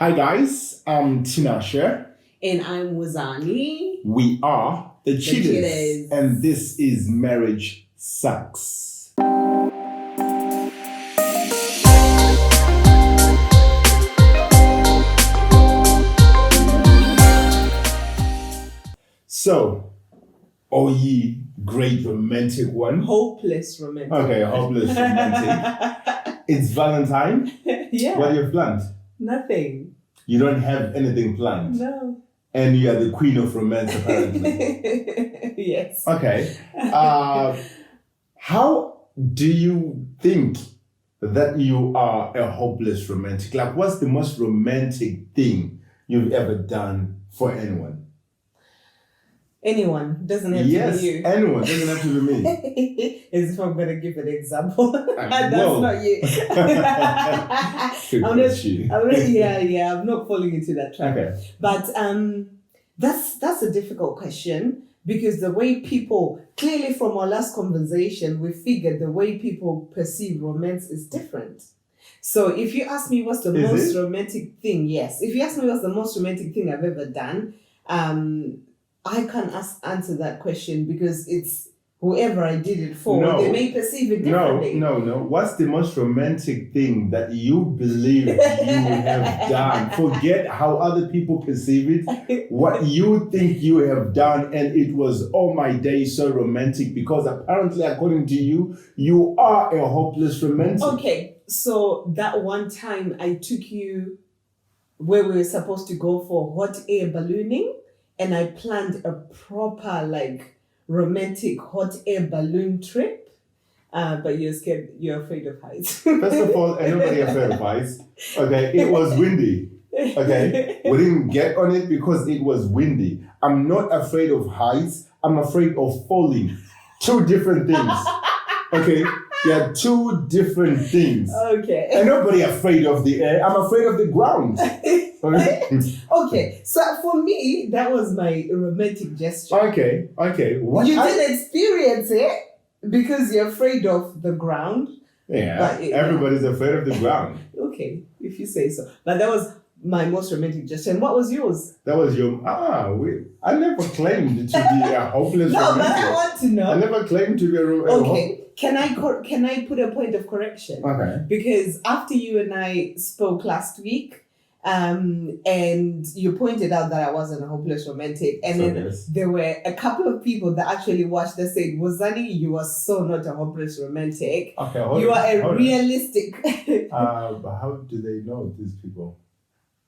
Hi guys, I'm Tinashe. And I'm Wazani. We are the Cheaters, Cheaters. and this is Marriage Sucks. So, oh ye great romantic one. Hopeless romantic. Okay, hopeless romantic. It's Valentine. Yeah. What do you have planned? Nothing. You don't have anything planned? No. And you are the queen of romance, apparently. Yes. Okay. How do you think that you are a hopeless romantic? Like, what's the most romantic thing you've ever done for anyone? Anyone. Doesn't have to be you. Anyone. Doesn't have to be me. As if I'm going to give an example. That's well. not you. I'm not falling into that trap. Okay. But that's a difficult question, because the way people, clearly from our last conversation, we figured the way people perceive romance is different. So if you ask me what's the most romantic thing, yes. If you ask me what's the most romantic thing I've ever done, I can't answer that question, because it's whoever I did it for. No. They may perceive it differently. No. What's the most romantic thing that you believe you have done? Forget how other people perceive it. What you think you have done, and it was, oh my days, so romantic, because apparently, according to you, you are a hopeless romantic. Okay, so that one time I took you where we were supposed to go for hot air ballooning, and I planned a proper, romantic hot air balloon trip, but you're afraid of heights. First of all, nobody afraid of heights. Okay, it was windy. Okay, we didn't get on it because it was windy. I'm not afraid of heights. I'm afraid of falling. Two different things. Okay, they are two different things. Okay. And nobody afraid of the air. I'm afraid of the ground. Okay, so for me, that was my romantic gesture. Okay. What you didn't experience it because you're afraid of the ground. Yeah, everybody's afraid of the ground. Okay, if you say so. But that was my most romantic gesture. And what was yours? That was your... I never claimed to be a hopeless romantic. No, but I want to know. I never claimed to be a Okay, can I put a point of correction? Okay. Because after you and I spoke last week, and you pointed out that I wasn't a hopeless romantic, and then there were a couple of people that actually watched that said, Wazani, you are so not a hopeless romantic. Okay, you are a realistic. But how do they know these people?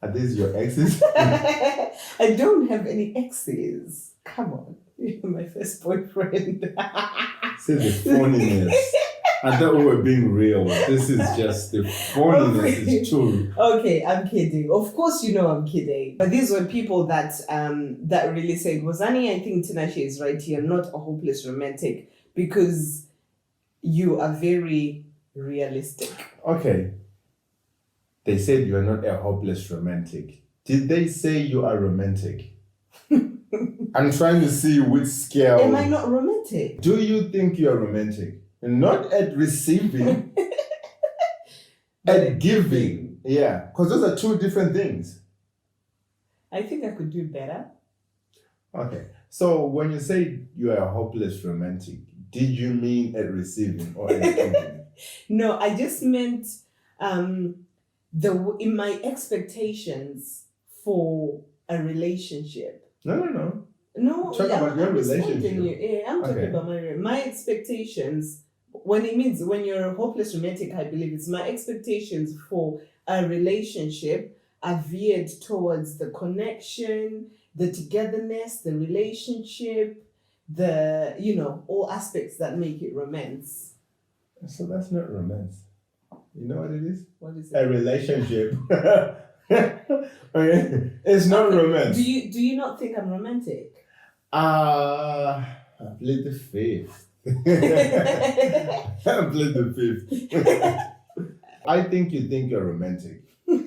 Are these your exes? I don't have any exes. Come on, you're my first boyfriend. See the phoniness. I thought we were being real. This is just the phoniness is true. Okay, I'm kidding. Of course, you know I'm kidding. But these were people that really said, Wazani, I think Tinashe is right here, not a hopeless romantic, because you are very realistic. Okay. They said you are not a hopeless romantic. Did they say you are romantic? I'm trying to see which scale. Am I not romantic? Do you think you are romantic? Not at receiving, at giving. Yeah, because those are two different things. I think I could do better. Okay, so when you say you are a hopeless romantic, did you mean at receiving or at giving? No, I just meant in my expectations for a relationship. No. Talk about your relationship. I'm talking about my expectations. When you're a hopeless romantic, I believe it's my expectations for a relationship are veered towards the connection, the togetherness, the relationship, all aspects that make it romance. So that's not romance. You know what it is? What is it? A relationship. Okay. It's not romance. Do you not think I'm romantic? I played the fifth. I played the fifth. I think you think you're romantic. That's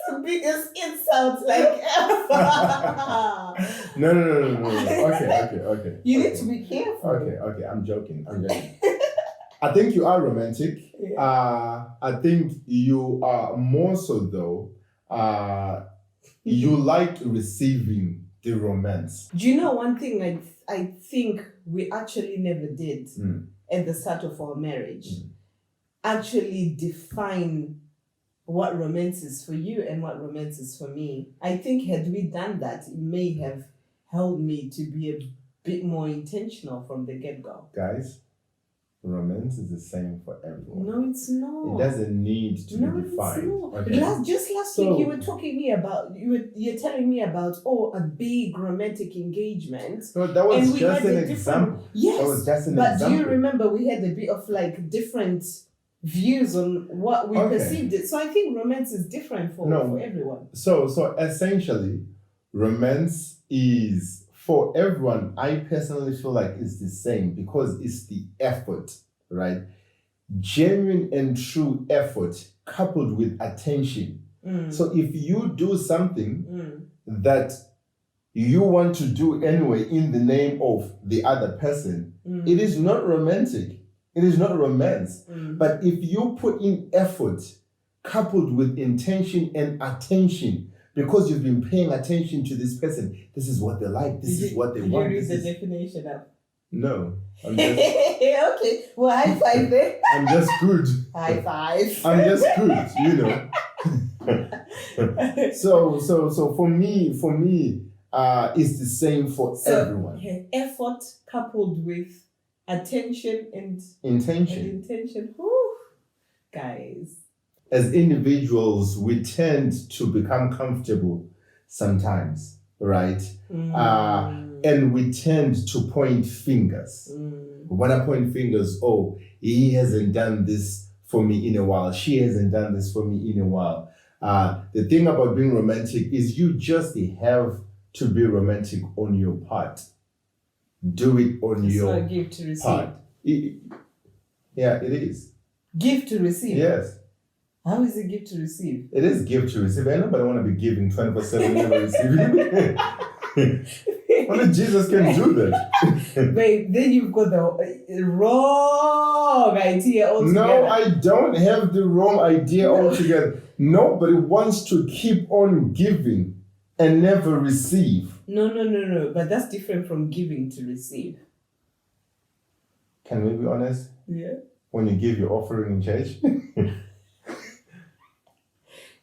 the biggest insult ever. No. Okay. You need to be careful. Okay. I'm joking. I think you are romantic. Yeah. I think you are more so though. You like receiving the romance. Do you know one thing I think we actually never did at the start of our marriage? Actually define what romance is for you and what romance is for me. I think had we done that, it may have helped me to be a bit more intentional from the get-go. Guys, romance is the same for everyone. No, it's not. It doesn't need to be defined. It's not. Okay. Last week you were talking me about you're telling me about a big romantic engagement. No, that was just an example. Yes, that was just an example. But do you remember we had a bit of like different views on what we perceived it? So I think romance is different for everyone. So essentially, romance is for everyone. I personally feel like it's the same because it's the effort, right? Genuine and true effort coupled with attention. So if you do something that you want to do anyway in the name of the other person, it is not romantic. It is not romance. But if you put in effort coupled with intention and attention, because you've been paying attention to this person, this is what they like, this is what they want. Did you read the definition up? No. I'm just, okay. Well, high five then. I'm just good. High five. I'm just good, you know. So for me, it's the same for everyone. Effort coupled with attention and intention. Whew. Guys. As individuals, we tend to become comfortable sometimes, right? And we tend to point fingers. When I point fingers, oh, he hasn't done this for me in a while. She hasn't done this for me in a while. The thing about being romantic is you just have to be romantic on your part. Do it on your not give to receive. part. Yeah, it is. Give to receive? Yes. How is it give to receive? It is give to receive. Ain't nobody want to be giving 24/7 never receiving. Only Jesus can do that. Babe, then you've got the wrong idea altogether. No, I don't have the wrong idea altogether. Nobody wants to keep on giving and never receive. No. But that's different from giving to receive. Can we be honest? Yeah. When you give your offering in church,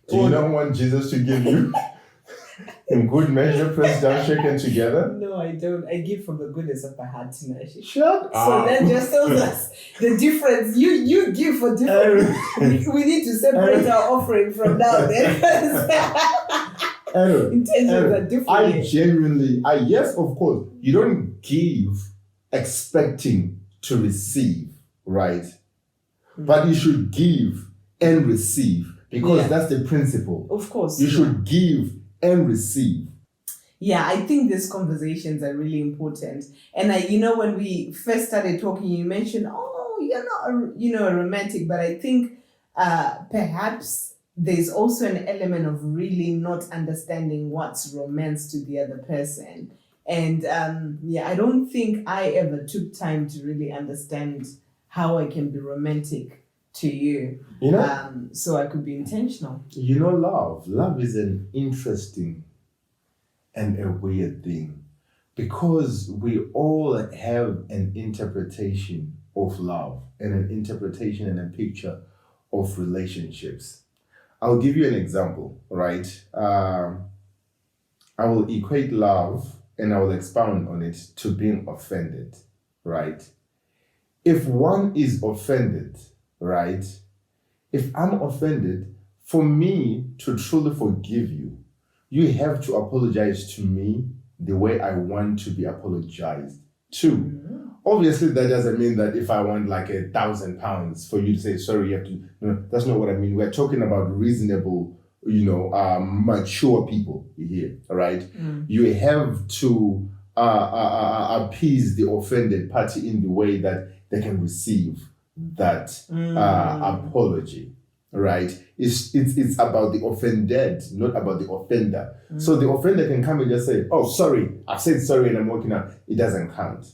do you not want Jesus to give you in good measure, pressed down, shaken together? No, I don't. I give from the goodness of my heart tonight. Shut up. So that just tells us the difference. You give for different. We need to separate our offering from now then. Intentions are different. Yes, of course, you don't give expecting to receive, right? But you should give and receive because that's the principle. Of course. You should give and receive. Yeah, I think these conversations are really important. And when we first started talking, you mentioned, you're not a romantic, but I think perhaps there's also an element of really not understanding what's romance to the other person. And I don't think I ever took time to really understand how I can be romantic to you. So I could be intentional. Love is an interesting and a weird thing because we all have an interpretation of love and an interpretation and a picture of relationships. I'll give you an example, right? I will equate love and I will expound on it to being offended, right? If one is offended, right? If I'm offended, for me to truly forgive you, you have to apologize to me the way I want to be apologized to. Obviously, that doesn't mean that if I want like £1,000 for you to say sorry, you have to. No, that's not what I mean. We're talking about reasonable, mature people here, right? You have to appease the offended party in the way that they can receive that apology, right? It's about the offended, not about the offender. So the offender can come and just say, "Oh, sorry, I've said sorry and I'm walking out." It doesn't count,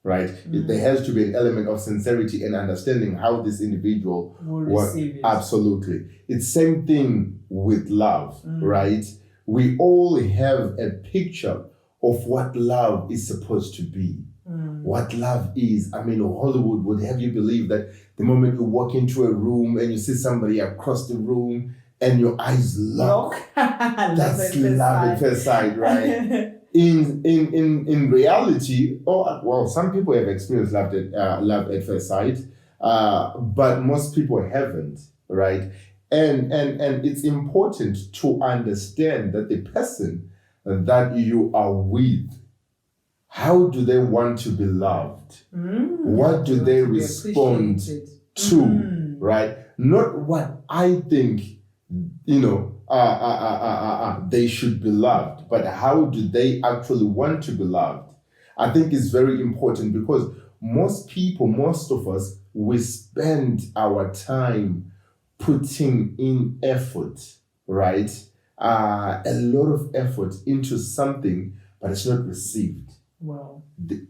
right? There has to be an element of sincerity and understanding how this individual will receive it. Absolutely. It's same thing with love, right? We all have a picture of what love is supposed to be. What love is. I mean, Hollywood would have you believe that the moment you walk into a room and you see somebody across the room and your eyes lock, that's love at first sight, right? In reality, some people have experienced love at first sight, but most people haven't, right? And it's important to understand that the person that you are with, how do they want to be loved? What do they respond to, right? Not what I think, they should be loved, but how do they actually want to be loved? I think it's very important because most of us, we spend our time putting in effort, right? A lot of effort into something, but it's not received. Wow.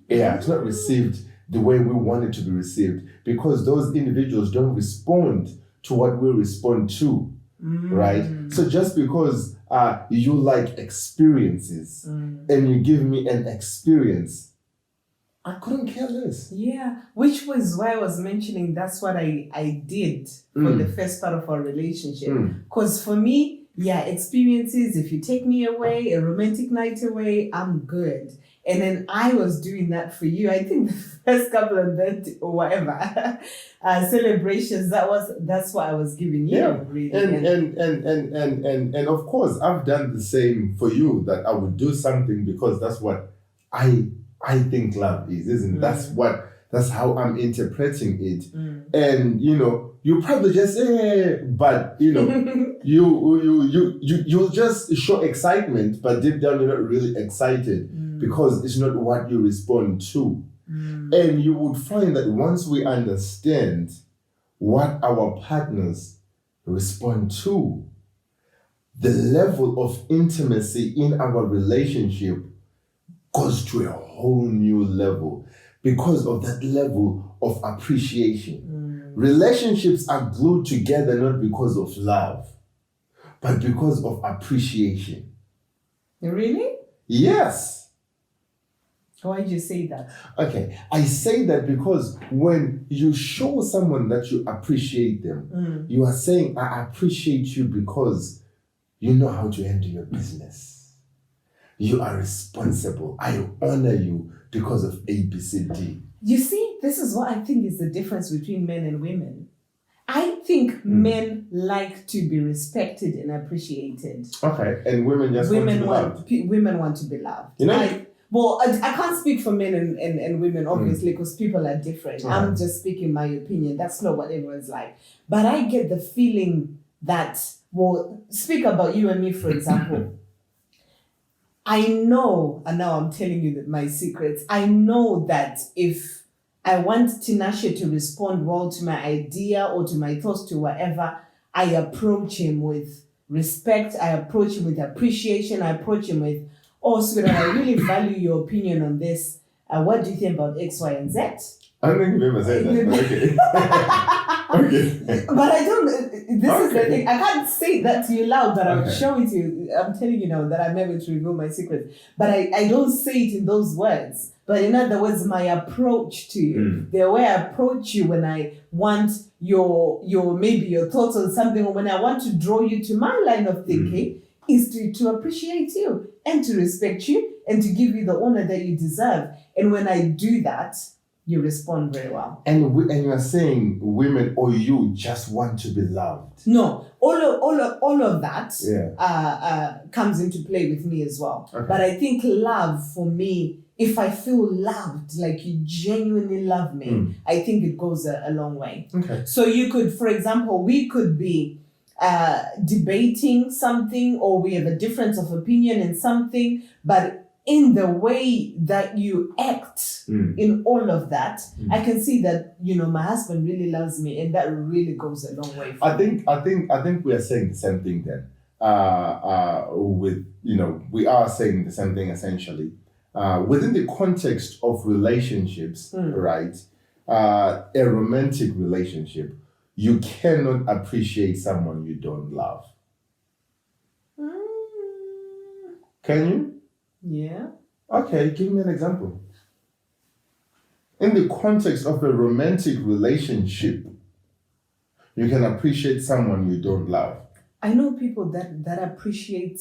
It's not received the way we want it to be received because those individuals don't respond to what we respond to, right? So just because you like experiences and you give me an experience, I couldn't care less. Yeah, which was why I was mentioning that's what I did for the first part of our relationship. Because for me, experiences, if you take me away, a romantic night away, I'm good. And then I was doing that for you. I think the first couple of celebrations, that's what I was giving you. Really. And of course, I've done the same for you, that I would do something because that's what I think love is, isn't it? That's how I'm interpreting it. And you probably just say, but you'll just show excitement, but deep down you're not really excited because it's not what you respond to. And you would find that once we understand what our partners respond to, the level of intimacy in our relationship goes to a whole new level because of that level of appreciation. Relationships are glued together not because of love, but because of appreciation. Really? Yes. Why did you say that? Okay, I say that because when you show someone that you appreciate them, you are saying, I appreciate you because you know how to handle your business. You are responsible. I honor you because of A, B, C, D. You see, this is what I think is the difference between men and women. I think men like to be respected and appreciated. Okay, and women just want to be loved. Women want to be loved. I can't speak for men and women, obviously, because people are different. I'm just speaking my opinion. That's not what everyone's like. But I get the feeling that, speak about you and me, for example. I know, and now I'm telling you my secrets, I know that if I want Tinashe to respond well to my idea or to my thoughts, to whatever, I approach him with respect, I approach him with appreciation, I approach him with, sweetheart, I really value your opinion on this. What do you think about X, Y, and Z? I don't think you've ever said that, but okay. Okay. But I don't, this is the thing, I can't say that to you loud, but I'll show it to you. I'm telling you now that I'm able to reveal my secrets. But I don't say it in those words. But in other words, my approach to you, the way I approach you when I want your maybe your thoughts on something, or when I want to draw you to my line of thinking, is to appreciate you and to respect you and to give you the honor that you deserve. And when I do that, you respond very well. And you are saying women or you just want to be loved? No, all of that comes into play with me as well. Okay. But I think love for me, if I feel loved, like you genuinely love me, I think it goes a long way. Okay. So you could, for example, we could be debating something, or we have a difference of opinion in something, but in the way that you act in all of that, I can see that, my husband really loves me, and that really goes a long way for me. I think we are saying the same thing then. We are saying the same thing essentially. within the context of relationships, right? A romantic relationship, you cannot appreciate someone you don't love. Can you? Yeah. Okay, give me an example. In the context of a romantic relationship, you can appreciate someone you don't love. I know people that appreciate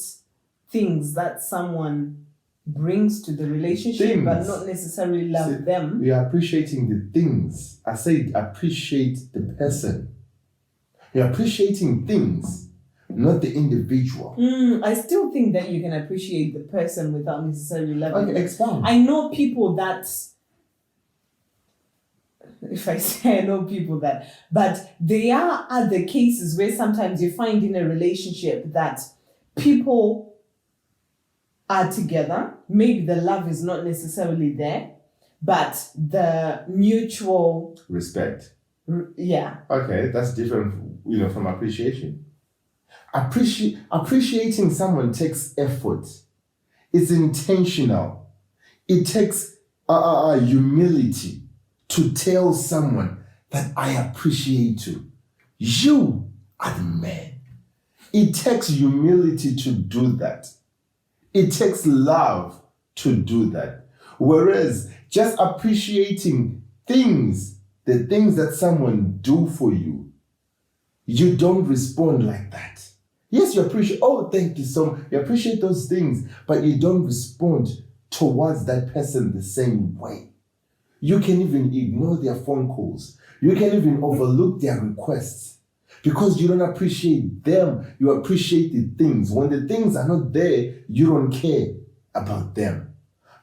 things that someone brings to the relationship, but not necessarily love them. You're appreciating the things. I said appreciate the person. You're appreciating things, not the individual. I still think that you can appreciate the person without necessarily loving them. Expound. I know people that, if I say I know people that, but there are other cases where sometimes you find in a relationship that people are together, maybe the love is not necessarily there, but the mutual respect. Yeah. Okay, that's different, from appreciation. Appreciating someone takes effort. It's intentional. It takes humility to tell someone that I appreciate you. You are the man. It takes humility to do that. It takes love to do that. Whereas just appreciating things, the things that someone do for you, you don't respond like that. Yes, you appreciate, thank you so much. You appreciate those things, but you don't respond towards that person the same way. You can even ignore their phone calls. You can even overlook their requests because you don't appreciate them. You appreciate the things. When the things are not there, you don't care about them.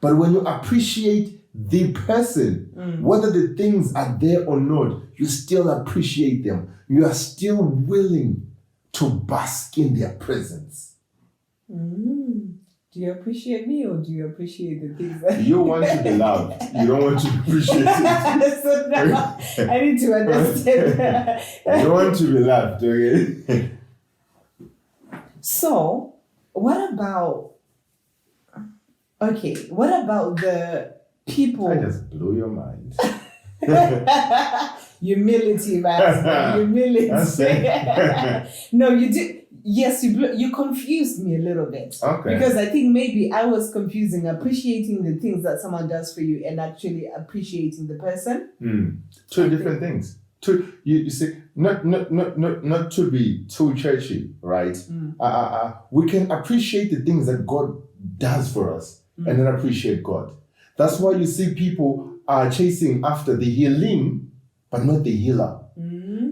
But when you appreciate the person, whether the things are there or not, you still appreciate them. You are still willing to bask in their presence. Do you appreciate me or do you appreciate the things that you want to be loved? You don't want to be appreciated. So now I need to understand. You want to be loved, okay? So, what about the people? I just blew your mind. Humility, man. Humility. No, you did. Yes, you confused me a little bit. Okay. Because I think maybe I was confusing appreciating the things that someone does for you and actually appreciating the person. Two different things. You see, not to be too churchy, right? We can appreciate the things that God does for us and then appreciate God. That's why you see people are chasing after the healing, but not the healer.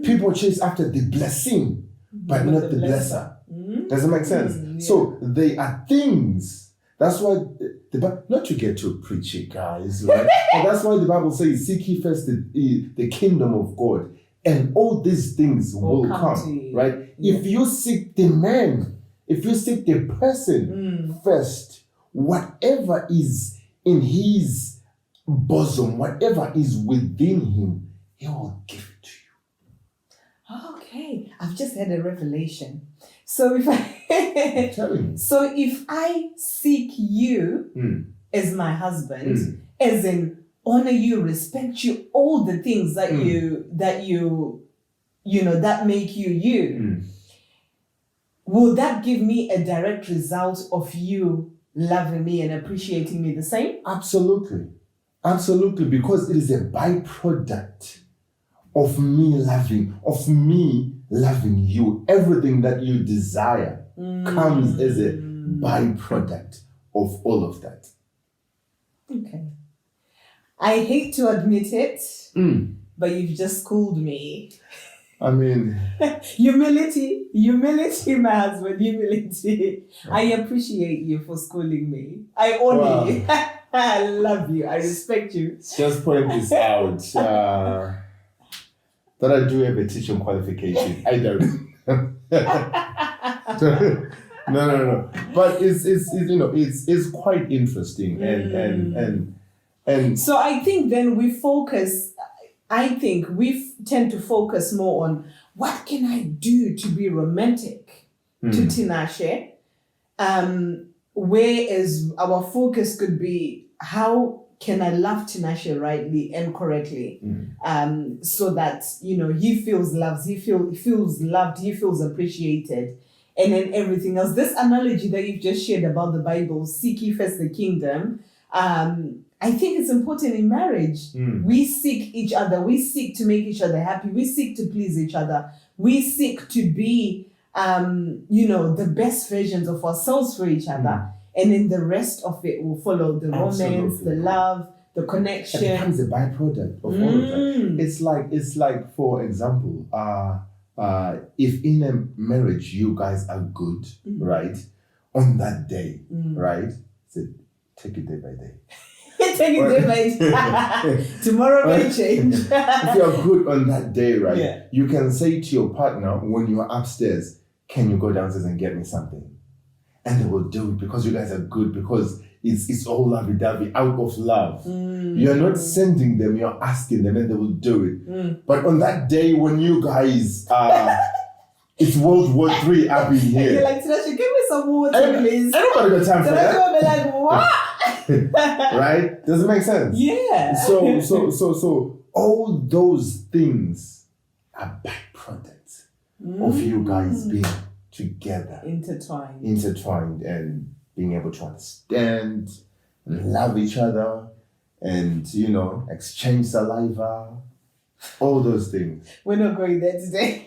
People chase after the blessing, but not the blesser. Does it make sense? Yeah. So they are things. That's why, not to get too preachy, guys, right? But that's why the Bible says, seek ye first the kingdom of God, and all these things will come, right? Yeah. If you seek the man, if you seek the person first, whatever is in his bosom, whatever is within him, he will give it to you. Okay, I've just had a revelation. So if I seek you as my husband, as in honor you, respect you, all the things that that make you, will that give me a direct result of you loving me and appreciating me the same? Absolutely, because it is a byproduct of me loving you. Everything that you desire comes as a byproduct of all of that. Okay. I hate to admit it, but you've just schooled me. I mean... humility, my husband, humility. I appreciate you for schooling me. I honor you. I love you. I respect you. Just point this out. That I do have a teaching qualification. I don't. No. But it's quite interesting and so I think then we tend to focus more on what can I do to be romantic to Tinashe, whereas our focus could be how can I love Tinashe rightly and correctly, so that he feels loved, he feels loved, he feels appreciated, and then everything else. This analogy that you've just shared about the Bible, seek ye first the kingdom. I think it's important in marriage. We seek each other. We seek to make each other happy. We seek to please each other. We seek to be, the best versions of ourselves for each other. And then the rest of it will follow: the romance, the love, the connection. It becomes a byproduct of all of that. It's like, for example, if in a marriage you guys are good, right? On that day, right? So take it day by day. Take it day by day. Tomorrow may change. If you're good on that day, right? You can say to your partner when you're upstairs, "Can you go downstairs and get me something?" And they will do it because you guys are good, because it's all lovey-dovey, out of love. You're not sending them, you're asking them, and they will do it. But on that day when you guys it's World War III up in here. You're like, Tinashe, give me some water, please. Everybody got time for that. Tinashe will be like, what? Right? Does it make sense? Yeah. So all those things are byproducts of you guys being together, intertwined, and being able to understand and love each other, and exchange saliva, all those things. We're not going there today.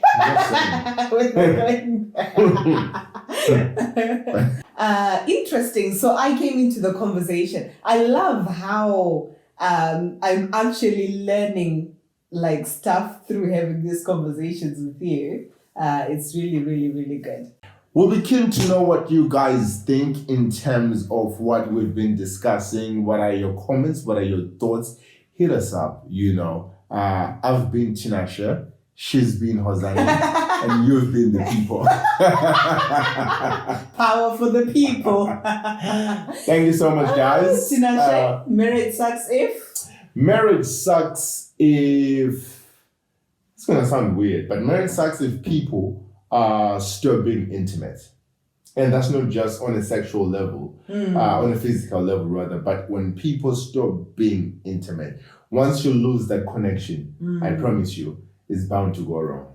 We're not going there. Interesting. So I came into the conversation. I love how I'm actually learning stuff through having these conversations with you. It's really, really, really good. We'll be keen to know what you guys think in terms of what we've been discussing. What are your comments? What are your thoughts? Hit us up, I've been Tinashe, she's been Hosani, and you've been the people. Power for the people. Thank you so much, guys. Tinashe, marriage sucks if? Marriage sucks if... It's going to sound weird, but marriage sucks if people stop being intimate. And that's not just on a sexual level, on a physical level rather, but when people stop being intimate. Once you lose that connection, I promise you, it's bound to go wrong.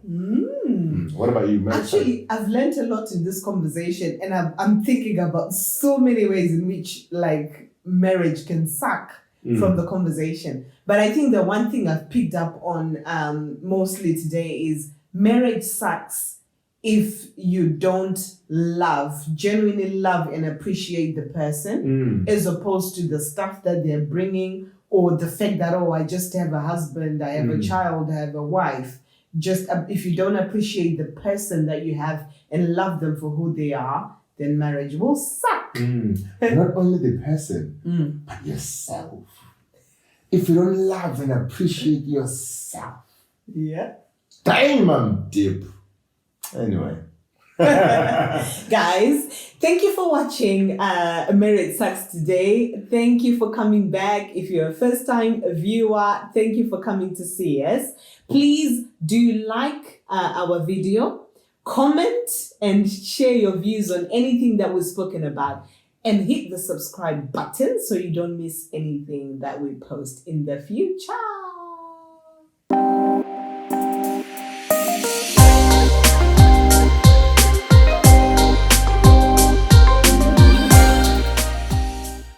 What about you, Mary? Actually, I've learned a lot in this conversation, and I'm thinking about so many ways in which marriage can suck from the conversation. But I think the one thing I've picked up on mostly today is marriage sucks if you don't genuinely love and appreciate the person, as opposed to the stuff that they're bringing, or the fact that, I just have a husband, I have a child, I have a wife. Just if you don't appreciate the person that you have and love them for who they are, then marriage will suck. Not only the person, but yourself. If you don't love and appreciate yourself, damn, I'm deep. Anyway. Guys, thank you for watching Marriage Sucks today. Thank you for coming back. If you're a first-time viewer, thank you for coming to see us. Please do like our video, comment, and share your views on anything that we've spoken about. And hit the subscribe button so you don't miss anything that we post in the future.